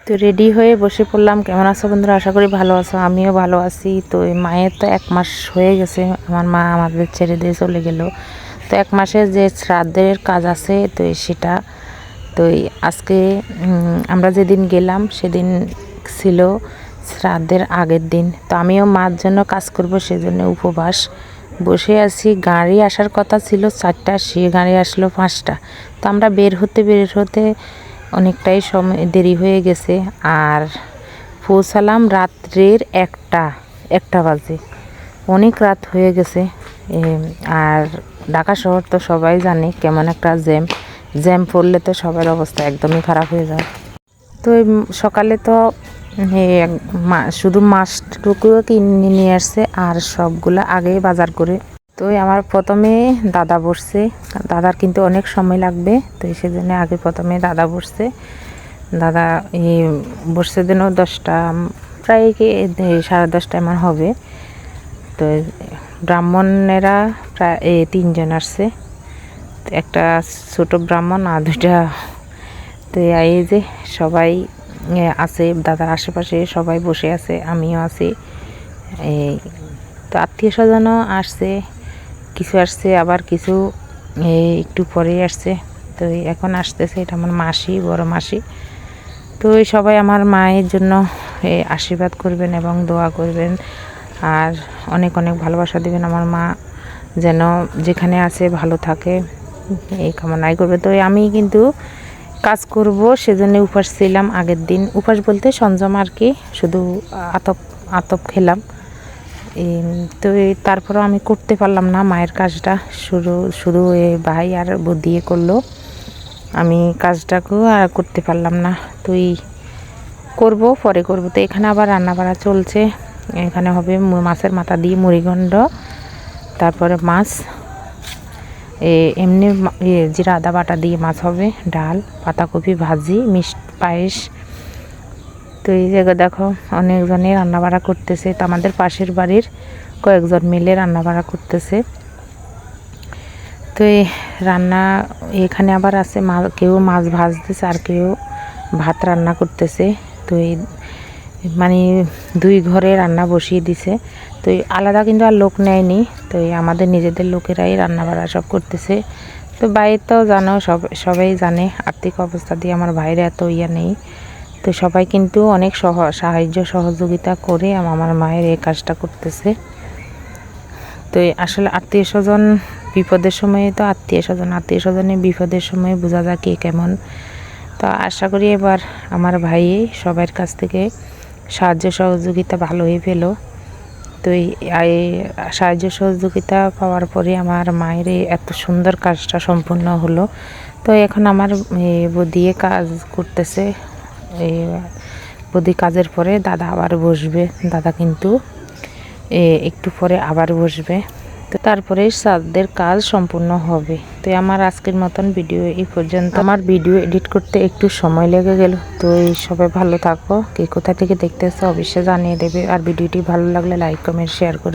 তো রেডি হয়ে বসে পড়লাম। কেমন আছো বন্ধুরা? আশা করি ভালো আছো, আমিও ভালো আছি। তো এই মায়ের তো 1 মাস হয়ে গেছে, আমার মা আমাদের ছেড়ে দিয়ে চলে গেল। তো 1 মাসের যে শ্রাদ্ধের কাজ আছে তো সেটা তো আজকে আমরা যেদিন গেলাম সেদিন ছিল শ্রাদ্ধের আগের দিন। তো আমিও মার জন্য কাজ করব, সেজন্য উপবাস বসে আছি। গাড়ি আসার কথা ছিল 4টা, সে গাড়ি আসলো 5টা। তো আমরা বের হতে অনেকটাই সময় দেরি হয়ে গেছে। আর পৌঁছালাম রাত্রের 1টা বাজে, অনেক রাত হয়ে গেছে। আর ঢাকা শহর তো সবাই জানে কেমন একটা জ্যাম পড়লে তো সবার অবস্থা একদমই খারাপ হয়ে যায়। তো সকালে তো শুধু মাছটুকুও কিনে নিয়ে আসছে, আর সবগুলো আগেই বাজার করে। তো আমার প্রথমে দাদা বসছে, দাদার কিন্তু অনেক সময় লাগবে, তো সেজন্য আগে প্রথমে দাদা বসছে। দাদা বসছে দিন 10টা, প্রায় কি 10:30 এমন হবে। তো ব্রাহ্মণেরা প্রায় 3জন আসছে, একটা ছোট ব্রাহ্মণ আর 2টা। তো এই যে সবাই আছে, দাদার আশেপাশে সবাই বসে আছে, আমিও আছি। তো আত্মীয় স্বজনও আসছে, কিছু আসছে আবার কিছু একটু পরেই আসছে। তো এখন আসতেছে, এটা আমার মাসি, বড় মাসি। তো সবাই আমার মায়ের জন্য আশীর্বাদ করবেন এবং দোয়া করবেন, আর অনেক অনেক ভালোবাসা দিবেন। আমার মা যেন যেখানে আছে ভালো থাকে এই কামনাই করবে। তো আমি কিন্তু কাজ করব সেজন্য উপাস ছিলাম আগের দিন। উপাস বলতে সংযম আর কি, শুধু আতপ খেলাম। তো তারপরেও আমি করতে পারলাম না মায়ের কাজটা, শুধু ভাই আর দিয়ে করলো, আমি কাজটাকেও আর করতে পারলাম না। তুই পরে করব। তো এখানে আবার রান্না বাড়া চলছে। এখানে হবে মাছের মাথা দিয়ে মুড়িঘণ্ট, তারপরে মাছ এমনি জিরা আদা বাটা দিয়ে মাছ হবে, ডাল, পাতাকপি ভাজি, মিষ্টি পায়েস। তো এই জায়গায় দেখো অনেকজনে রান্নাবাড়া করতেছে। তো আমাদের পাশের বাড়ির কয়েকজন মিলে রান্নাবাড়া করতেছে। তো এই রান্না এখানে আবার আছে, কেউ মাছ ভাজতেছে আর কেউ ভাত রান্না করতেছে। তো এই মানে 2 ঘরে রান্না বসিয়ে দিছে। তো আলাদা কিন্তু আর লোক নেয়নি, তো আমাদের নিজেদের লোকেরাই রান্নাবাড়া সব করতেছে। তো বাইরে তো জানো, সবাই জানে আর্থিক অবস্থা দিয়ে আমার ভাইরা এত নেই। তো সবাই কিন্তু অনেক সাহায্য সহযোগিতা করে আমার মায়ের এই কাজটা করতেছে। তো আসলে আত্মীয় স্বজন বিপদের সময়ে তো আত্মীয় স্বজনের বিপদের সময় বোঝা যায় কে কেমন। তো আশা করি এবার আমার ভাই সবার কাছ থেকে সাহায্য সহযোগিতা ভালোই পেল। তো এই সাহায্য সহযোগিতা পাওয়ার পরে আমার মায়ের এত সুন্দর কাজটা সম্পূর্ণ হলো। তো এখন আমার বদিয়ে কাজ করতেছে। এই বদি কাজের পরে দাদা আবার বসবে, দাদা কিন্তু একটু পরে আবার বসবে। তো তারপরে শ্রাদ্ধের কাজ সম্পূর্ণ হবে। তো আমার আজকের মতন ভিডিও এই পর্যন্ত। আমার ভিডিও এডিট করতে একটু সময় লেগে গেল। তো এই সবাই ভালো থাকো, কে কোথা থেকে দেখতেছো অবশ্যই জানিয়ে দেবে। আর ভিডিওটি ভালো লাগলে লাইক কমেন্ট শেয়ার করে